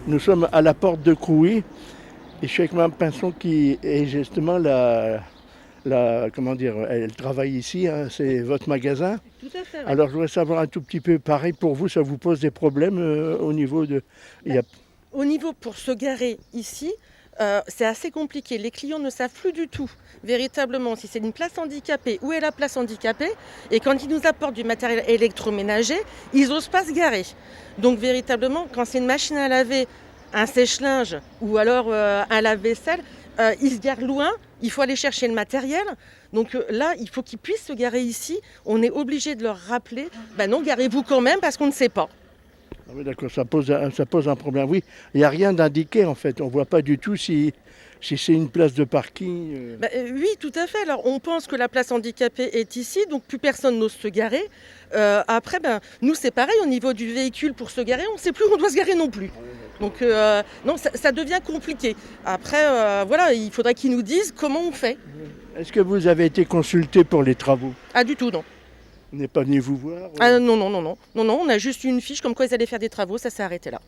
Nous sommes à la porte de Crouy et je suis avec Mme Pinson qui est justement comment dire, elle travaille ici, hein, c'est votre magasin. Tout à fait, ouais. Alors je voudrais savoir un tout petit peu, pareil pour vous, ça vous pose des problèmes au niveau de... Il y a... Au niveau pour se garer ici, c'est assez compliqué. Les clients ne savent plus du tout véritablement si c'est une place handicapée, où est la place handicapée. Et quand ils nous apportent du matériel électroménager, ils n'osent pas se garer. Donc véritablement, quand c'est une machine à laver, un sèche-linge ou alors un lave-vaisselle, ils se garent loin, il faut aller chercher le matériel. Donc là, il faut qu'ils puissent se garer ici. On est obligé de leur rappeler, non, garez-vous quand même parce qu'on ne sait pas. Ah oui, d'accord, ça pose un problème. Oui, il n'y a rien d'indiqué en fait. On ne voit pas du tout si c'est une place de parking. Oui, tout à fait. Alors, on pense que la place handicapée est ici, donc plus personne n'ose se garer. Après, nous, c'est pareil, au niveau du véhicule pour se garer, on ne sait plus où on doit se garer non plus. Donc, non, ça devient compliqué. Après, voilà, il faudrait qu'ils nous disent comment on fait. Est-ce que vous avez été consulté pour les travaux? Ah, du tout, non. On n'est pas venu vous voir? Ah, non, non, non, non. Non, non, on a juste une fiche comme quoi ils allaient faire des travaux, ça s'est arrêté là.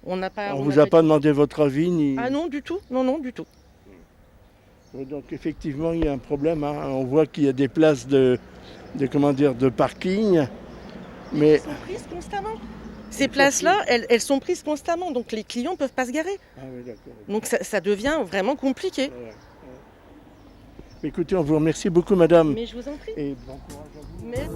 On n'a pas. On vous a pas demandé votre avis ni... Ah non, du tout. Non, non, du tout. Donc effectivement, il y a un problème, hein. On voit qu'il y a des places comment dire, de parking, mais... Elles sont prises constamment. Ces places-là, elles sont prises constamment, donc les clients ne peuvent pas se garer. Ah oui, d'accord. Donc ça devient vraiment compliqué. Ouais. Écoutez, on vous remercie beaucoup, madame. Mais je vous en prie. Et bon courage à vous. Mais...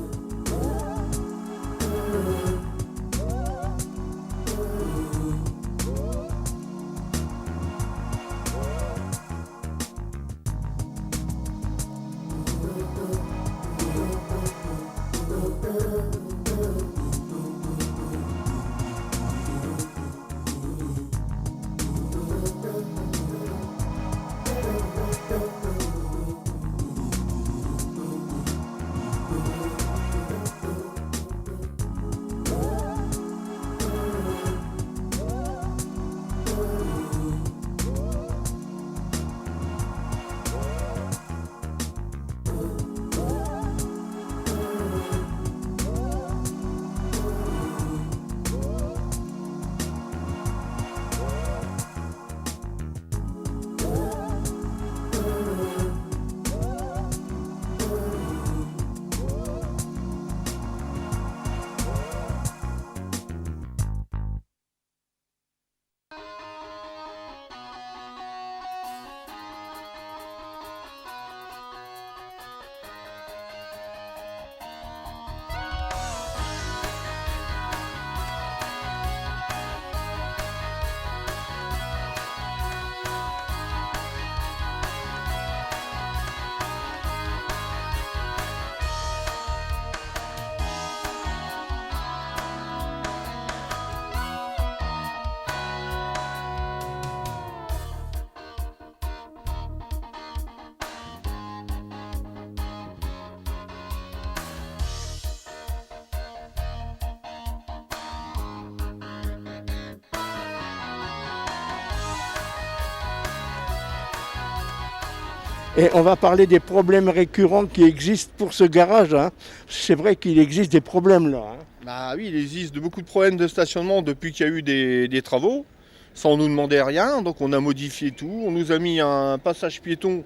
Et on va parler des problèmes récurrents qui existent pour ce garage, hein. C'est vrai qu'il existe des problèmes là, hein. Bah oui, il existe beaucoup de problèmes de stationnement depuis qu'il y a eu des travaux, sans nous demander rien. Donc on a modifié tout. On nous a mis un passage piéton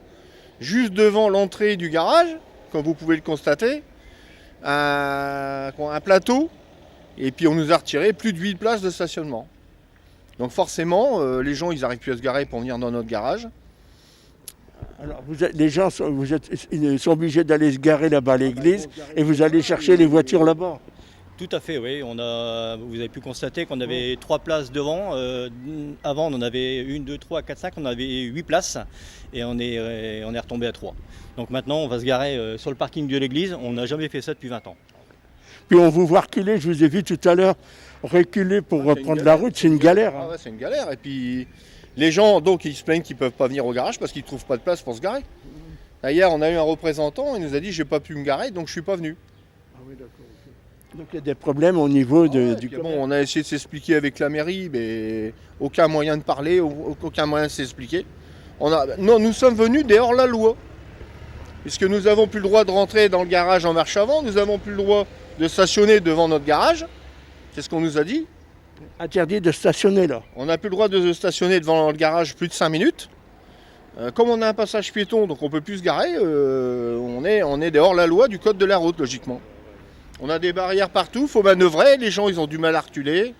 juste devant l'entrée du garage, comme vous pouvez le constater. Un plateau. Et puis on nous a retiré plus de 8 places de stationnement. Donc forcément, les gens ils n'arrivent plus à se garer pour venir dans notre garage. Alors les gens ils sont obligés d'aller se garer là-bas à l'église et vous allez chercher les voitures là-bas. Tout à fait, oui. Vous avez pu constater qu'on avait 3 places devant. Avant, on en avait 1, 2, 3, 4, 5. On avait 8 places et on est retombé à 3. Donc maintenant, on va se garer sur le parking de l'église. On n'a jamais fait ça depuis 20 ans. Puis on vous voit reculer, je vous ai vu tout à l'heure reculer pour reprendre la route, c'est une galère. Hein. Ah ouais, c'est une galère. Et puis les gens, donc, ils se plaignent qu'ils ne peuvent pas venir au garage parce qu'ils ne trouvent pas de place pour se garer. Hier, on a eu un représentant, il nous a dit j'ai pas pu me garer, donc je suis pas venu. Ah oui, d'accord. Donc il y a des problèmes au niveau du Bon, on a essayé de s'expliquer avec la mairie, mais aucun moyen de parler, aucun moyen de s'expliquer. Non, nous sommes venus des hors-la-loi. Puisque nous n'avons plus le droit de rentrer dans le garage en marche avant, nous n'avons plus le droit de stationner devant notre garage. C'est ce qu'on nous a dit. Interdit de stationner là. On n'a plus le droit de se stationner devant le garage plus de 5 minutes. Comme on a un passage piéton, donc on ne peut plus se garer, on est dehors la loi du code de la route, logiquement. On a des barrières partout, il faut manœuvrer, les gens ils ont du mal à reculer.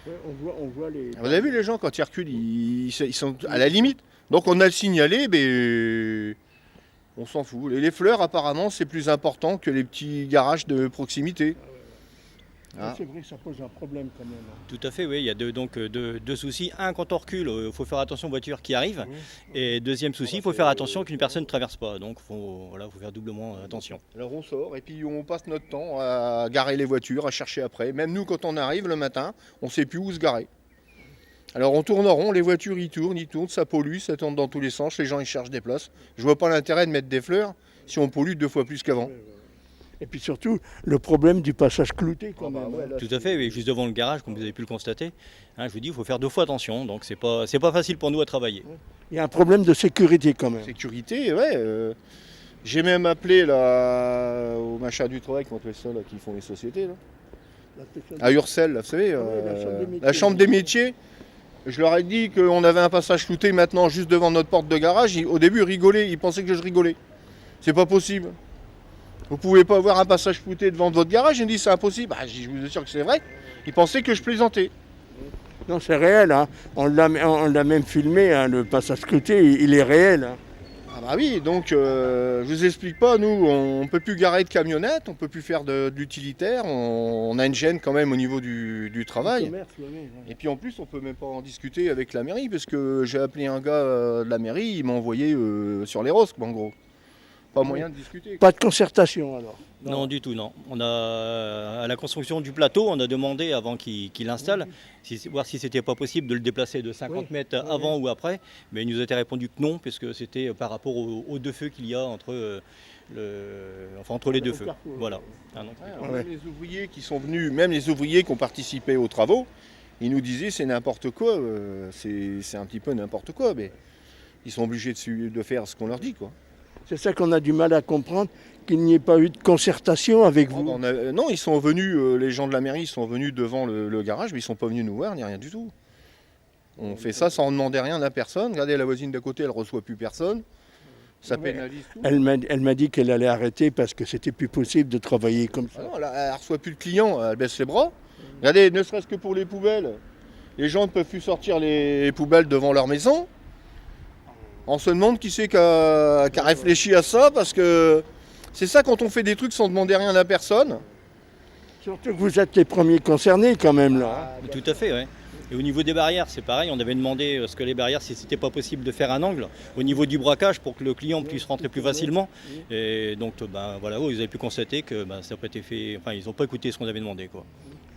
Ouais, on voit les... Vous avez vu les gens quand ils reculent, ils sont à la limite. Donc on a le signalé, mais on s'en fout. Les fleurs apparemment c'est plus important que les petits garages de proximité. Ah. C'est vrai que ça pose un problème quand même. Tout à fait, oui. Il y a deux soucis. Un, quand on recule, il faut faire attention aux voitures qui arrivent. Et deuxième souci, il faut faire attention qu'une personne ne traverse pas. Donc il faut faire doublement attention. Alors on sort et puis on passe notre temps à garer les voitures, à chercher après. Même nous quand on arrive le matin, on ne sait plus où se garer. Alors on tourne en rond, les voitures ils tournent, ça pollue, ça tourne dans tous les sens, les gens ils cherchent des places. Je vois pas l'intérêt de mettre des fleurs si on pollue 2 fois plus qu'avant. Et puis surtout, le problème du passage clouté quand même. Ouais, là, Tout à fait, oui. Juste devant le garage, comme vous avez pu le constater. Hein, je vous dis, il faut faire 2 fois attention. Donc c'est pas facile pour nous à travailler. Il y a un problème de sécurité quand même. Sécurité, ouais. J'ai même appelé là, au machin du travail, comment on appelle ça, là, qui font les sociétés, là. À Ursel, là, vous savez, la chambre des métiers. Je leur ai dit qu'on avait un passage flouté maintenant juste devant notre porte de garage. Au début, ils rigolaient, ils pensaient que je rigolais. C'est pas possible. Vous pouvez pas avoir un passage flouté devant votre garage. Ils me disent c'est impossible. Bah, je vous assure que c'est vrai. Ils pensaient que je plaisantais. Non, c'est réel. Hein. On l'a même filmé, hein, le passage clouté, il est réel. Hein. Ah bah oui, donc je vous explique pas, nous on peut plus garer de camionnettes, on peut plus faire de l'utilitaire, on a une gêne quand même au niveau du travail. Commerce, oui. Et puis en plus on peut même pas en discuter avec la mairie parce que j'ai appelé un gars de la mairie, il m'a envoyé sur les rosques en gros. Pas moyen de discuter. Pas de concertation alors. Non, du tout, non. On a, à la construction du plateau, on a demandé avant qu'il l'installe, voir si c'était pas possible de le déplacer de 50 mètres avant ou après, mais il nous a été répondu que non, puisque c'était par rapport aux 2 feux qu'il y a entre les 2 feux. Voilà. Même les ouvriers qui sont venus, même les ouvriers qui ont participé aux travaux, ils nous disaient c'est n'importe quoi, c'est un petit peu n'importe quoi, mais ils sont obligés de faire ce qu'on leur dit, quoi. C'est ça qu'on a du mal à comprendre, qu'il n'y ait pas eu de concertation avec vous. Non, ils sont venus, les gens de la mairie sont venus devant le garage, mais ils ne sont pas venus nous voir, ni rien du tout. On fait ça sans demander rien à personne. Regardez, la voisine d'à côté, elle ne reçoit plus personne. Ça pénalise tout. Elle m'a dit qu'elle allait arrêter parce que c'était plus possible de travailler comme ça. Ah non, elle ne reçoit plus de clients, elle baisse les bras. Regardez, ne serait-ce que pour les poubelles, les gens ne peuvent plus sortir les poubelles devant leur maison. On se demande qui c'est qui a réfléchi à ça, parce que c'est ça quand on fait des trucs sans demander rien à personne. Surtout que vous êtes les premiers concernés quand même là. Tout à fait, oui. Et au niveau des barrières, c'est pareil, on avait demandé ce que les barrières, si c'était pas possible de faire un angle au niveau du braquage pour que le client puisse rentrer plus facilement. Et donc voilà, vous avez pu constater que ça n'a pas été fait, enfin ils n'ont pas écouté ce qu'on avait demandé, quoi.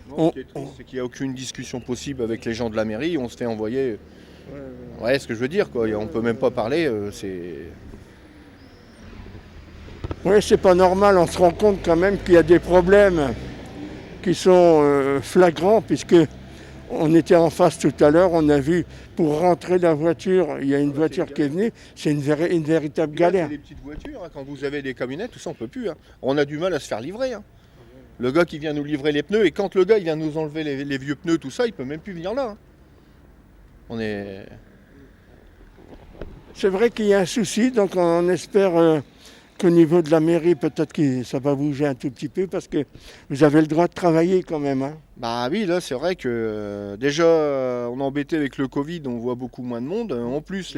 Non, ce qui est triste, c'est qu'il n'y a aucune discussion possible avec les gens de la mairie, on se fait envoyer. Ouais, ce que je veux dire, quoi. On peut même pas parler, Oui, c'est pas normal, on se rend compte quand même qu'il y a des problèmes qui sont flagrants, puisque on était en face tout à l'heure, on a vu pour rentrer la voiture, il y a une voiture qui est venue, c'est une véritable galère. C'est des petites voitures, hein. Quand vous avez des camionnettes, tout ça on peut plus. Hein. On a du mal à se faire livrer. Hein. Le gars qui vient nous livrer les pneus, et quand le gars il vient nous enlever les vieux pneus, tout ça, il peut même plus venir là. Hein. C'est vrai qu'il y a un souci, donc on espère qu'au niveau de la mairie, peut-être que ça va bouger un tout petit peu, parce que vous avez le droit de travailler quand même. Hein. Bah oui, là c'est vrai que déjà on est embêté avec le Covid, on voit beaucoup moins de monde. En plus,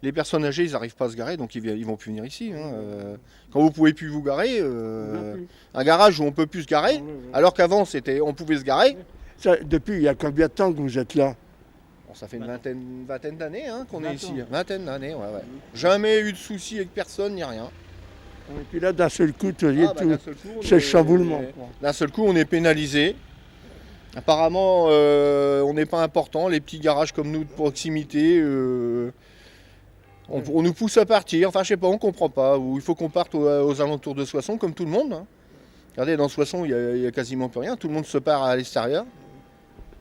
les personnes âgées, ils n'arrivent pas à se garer, donc ils vont plus venir ici. Hein. Quand vous pouvez plus vous garer, un garage où on peut plus se garer, alors qu'avant on pouvait se garer. Ça, depuis, il y a combien de temps que vous êtes là ? Ça fait une vingtaine d'années qu'on est ici. Vingtaine d'années, ouais. Jamais eu de soucis avec personne, ni rien. Et puis là, d'un seul coup, c'est le chamboulement. D'un seul coup, on est pénalisé. Apparemment, on n'est pas important. Les petits garages comme nous de proximité, on nous pousse à partir. Enfin, je sais pas, on comprend pas. Il faut qu'on parte aux alentours de Soissons, comme tout le monde. Hein. Regardez, dans Soissons, il y a quasiment plus rien. Tout le monde se part à l'extérieur.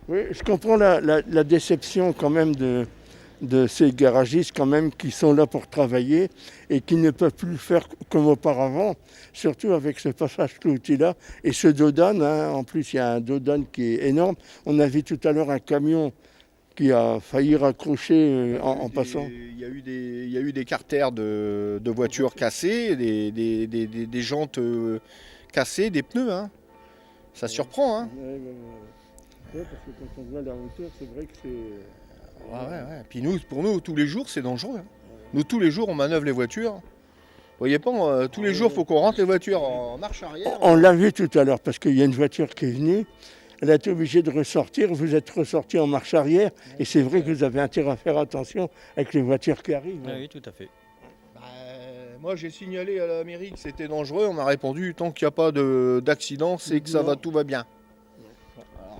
Oui, je comprends la déception quand même de de ces garagistes quand même qui sont là pour travailler et qui ne peuvent plus faire comme auparavant, surtout avec ce passage clouté-là et ce dodane, hein. En plus, il y a un dodane qui est énorme. On a vu tout à l'heure un camion qui a failli raccrocher en passant. Il y a eu des carters de voitures cassées, des jantes cassées, des pneus. Hein. Ça surprend. Hein. Ouais, parce que quand on voit la hauteur, c'est vrai que c'est... Ouais. Puis pour nous, tous les jours, c'est dangereux. Hein. Nous, tous les jours, on manœuvre les voitures. Vous voyez pas, tous les jours, il faut qu'on rentre les voitures en marche arrière. On l'a vu tout à l'heure, parce qu'il y a une voiture qui est venue. Elle a été obligée de ressortir, vous êtes ressorti en marche arrière, et c'est vrai que vous avez intérêt à faire attention avec les voitures qui arrivent. Ah oui, tout à fait. Moi, j'ai signalé à la mairie que c'était dangereux, on m'a répondu, tant qu'il n'y a pas d'accident, c'est que tout va bien.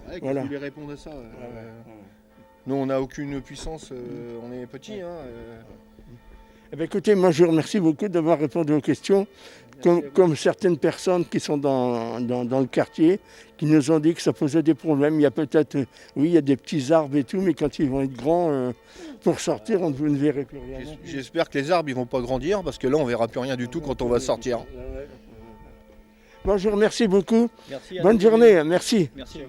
Alors, Voilà. vous voulez répondre à ça Nous, on n'a aucune puissance, on est petits. Eh bien, écoutez, moi je vous remercie beaucoup d'avoir répondu aux questions, comme certaines personnes qui sont dans le quartier, qui nous ont dit que ça posait des problèmes. Il y a peut-être, oui, il y a des petits arbres et tout, mais quand ils vont être grands, pour sortir, vous ne verrez plus rien. J'espère que les arbres ils vont pas grandir, parce que là, on verra plus rien du tout quand on va sortir. Bon, je vous remercie beaucoup. Merci. Bonne journée, merci. Merci.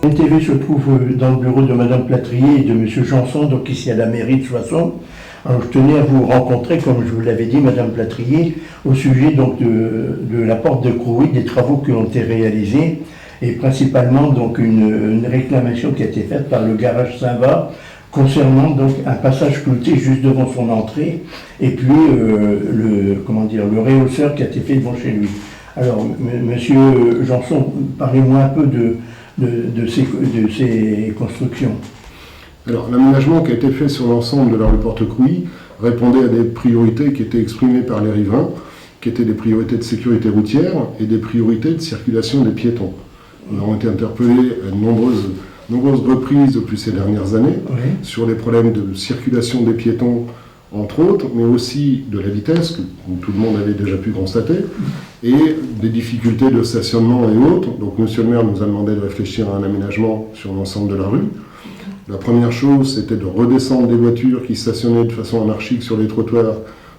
NTV se trouve dans le bureau de Madame Platrier et de Monsieur Janson, donc ici à la mairie de Soissons. Alors je tenais à vous rencontrer, comme je vous l'avais dit, Madame Platrier, au sujet donc de la porte de Crouy, des travaux qui ont été réalisés, et principalement donc une réclamation qui a été faite par le garage Saint-Va concernant donc un passage clouté juste devant son entrée, et puis le réhausseur qui a été fait devant chez lui. Alors Monsieur Janson, parlez-moi un peu de ces constructions. Alors, l'aménagement qui a été fait sur l'ensemble de la rue Porte-Crouy répondait à des priorités qui étaient exprimées par les riverains, qui étaient des priorités de sécurité routière et des priorités de circulation des piétons. Nous avons été interpellés à de nombreuses reprises depuis ces dernières années sur les problèmes de circulation des piétons, entre autres, mais aussi de la vitesse, que tout le monde avait déjà pu constater, et des difficultés de stationnement et autres. Donc Monsieur le maire nous a demandé de réfléchir à un aménagement sur l'ensemble de la rue. La première chose, c'était de redescendre des voitures qui stationnaient de façon anarchique sur les trottoirs,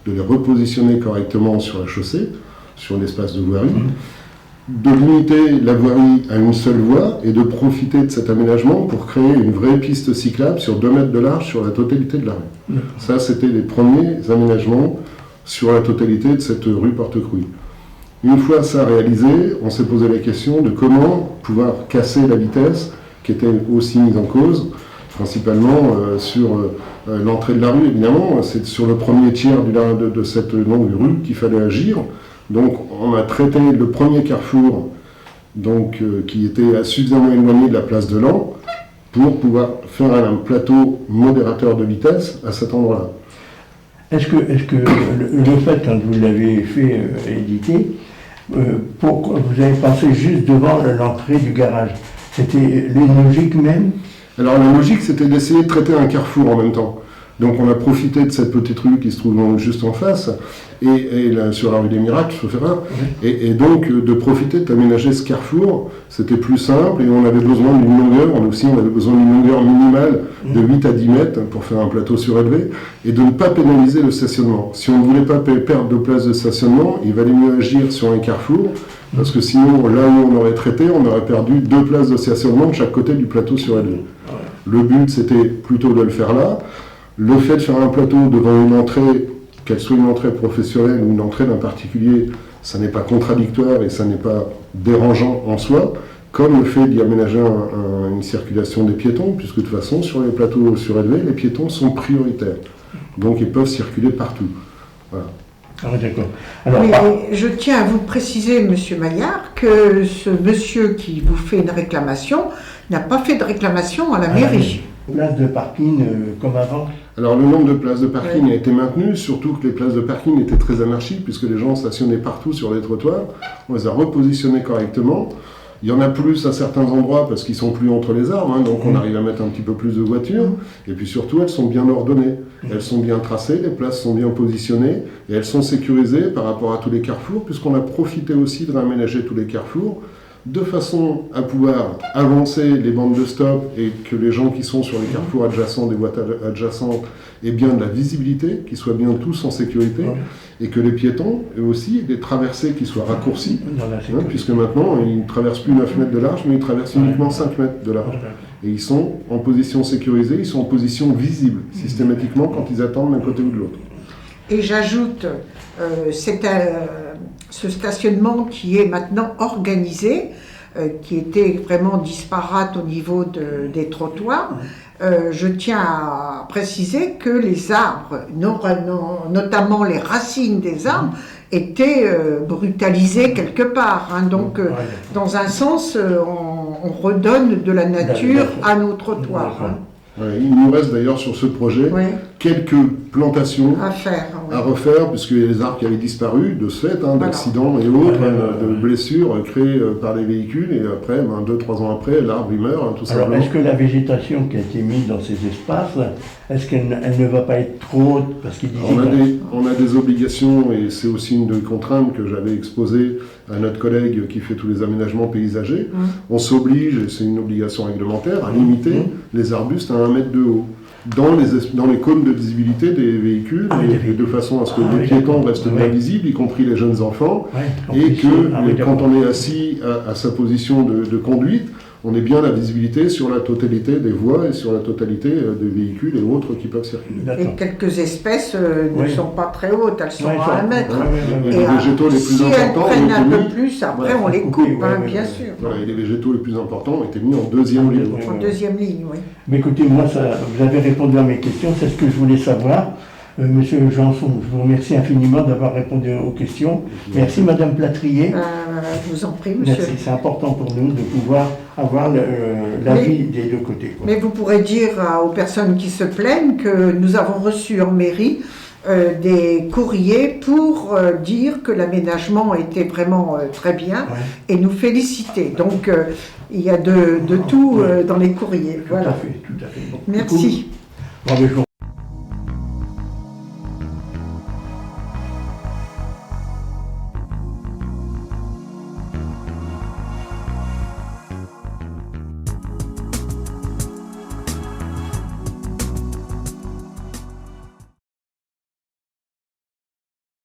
de les repositionner correctement sur la chaussée, sur l'espace de voirie, de limiter la voirie à une seule voie et de profiter de cet aménagement pour créer une vraie piste cyclable sur 2 mètres de large sur la totalité de la rue. Ça, c'était les premiers aménagements sur la totalité de cette rue Porte-Crouy. Une fois ça réalisé, on s'est posé la question de comment pouvoir casser la vitesse qui était aussi mise en cause, principalement sur l'entrée de la rue, évidemment. C'est sur le premier tiers de cette longue rue qu'il fallait agir. Donc on a traité le premier carrefour qui était suffisamment éloigné de la place de l'An pour pouvoir faire un plateau modérateur de vitesse à cet endroit-là. Est-ce que le fait, quand vous l'avez fait éditer, vous avez passé juste devant l'entrée du garage, c'était une logique même? Alors la logique, c'était d'essayer de traiter un carrefour en même temps. Donc on a profité de cette petite rue qui se trouve juste en face, et là, sur la rue des Miracles, et donc de profiter d'aménager ce carrefour. C'était plus simple, et on avait besoin d'une longueur, on avait besoin d'une longueur minimale de 8 à 10 mètres pour faire un plateau surélevé, et de ne pas pénaliser le stationnement. Si on ne voulait pas perdre de place de stationnement, il valait mieux agir sur un carrefour, parce que sinon, là où on aurait traité, on aurait perdu 2 places de stationnement de chaque côté du plateau surélevé. Le but, c'était plutôt de le faire là. Le fait de faire un plateau devant une entrée, qu'elle soit une entrée professionnelle ou une entrée d'un particulier, ça n'est pas contradictoire et ça n'est pas dérangeant en soi, comme le fait d'y aménager une circulation des piétons, puisque de toute façon, sur les plateaux surélevés, les piétons sont prioritaires. Donc ils peuvent circuler partout. Voilà. Ah oui, d'accord. Alors, oui, je tiens à vous préciser, Monsieur Maillard, que ce monsieur qui vous fait une réclamation n'a pas fait de réclamation à la mairie. Place de parking comme avant? Alors le nombre de places de parking a été maintenu, surtout que les places de parking étaient très anarchiques, puisque les gens stationnaient partout sur les trottoirs. On les a repositionnées correctement. Il y en a plus à certains endroits parce qu'ils sont plus entre les arbres, hein, donc on arrive à mettre un petit peu plus de voitures. Et puis surtout, elles sont bien ordonnées. Elles sont bien tracées, les places sont bien positionnées et elles sont sécurisées par rapport à tous les carrefours, puisqu'on a profité aussi de réaménager tous les carrefours de façon à pouvoir avancer les bandes de stop et que les gens qui sont sur les carrefours adjacents, des boîtes adjacentes, aient bien de la visibilité, qu'ils soient bien tous en sécurité, et que les piétons, eux aussi, aient des traversées qui soient raccourcies, hein, puisque maintenant, ils ne traversent plus 9 mètres de large, mais ils traversent uniquement 5 mètres de large. Et ils sont en position sécurisée, ils sont en position visible, systématiquement, quand ils attendent d'un côté ou de l'autre. Et j'ajoute, ce stationnement qui est maintenant organisé, qui était vraiment disparate au niveau des trottoirs, je tiens à préciser que les arbres, notamment les racines des arbres, étaient brutalisées quelque part. Hein. Donc, dans un sens, on redonne de la nature à nos trottoirs. Hein. Il nous reste d'ailleurs sur ce projet quelques plantations à refaire, puisqu'il y a des arbres qui avaient disparu de ce fait, hein, d'accidents et autres, de blessures créées par les véhicules, et après, 2-3 ans après, l'arbre il meurt, hein, tout simplement. Alors, est-ce que la végétation qui a été mise dans ces espaces, est-ce qu'elle ne va pas être trop haute parce qu'il on a des obligations, et c'est aussi une des contraintes que j'avais exposées à notre collègue qui fait tous les aménagements paysagers. On s'oblige, et c'est une obligation réglementaire, à limiter les arbustes à 1 mètre de haut dans les cônes de visibilité des véhicules, et de façon à ce que les piétons restent bien visibles, y compris les jeunes enfants, et que quand on est assis à sa position de conduite, on ait bien la visibilité sur la totalité des voies et sur la totalité des véhicules et autres qui peuvent circuler. Et quelques espèces ne sont pas très hautes, elles sont à 1 mètre. Et les végétaux les plus importants elles prennent un peu plus, après on les coupe, bien sûr. Voilà, et les végétaux les plus importants ont été mis en deuxième ligne. En deuxième ligne, oui. Mais écoutez, moi, vous avez répondu à mes questions, c'est ce que je voulais savoir. Monsieur Janson, je vous remercie infiniment d'avoir répondu aux questions. Merci Madame Platrier. Je vous en prie, monsieur. Merci, c'est important pour nous de pouvoir avoir l'avis des deux côtés. Mais vous pourrez dire aux personnes qui se plaignent que nous avons reçu en mairie des courriers pour dire que l'aménagement était vraiment très bien et nous féliciter. Donc il y a de tout dans les courriers. Voilà. Tout à fait. Bon, merci. Bravo.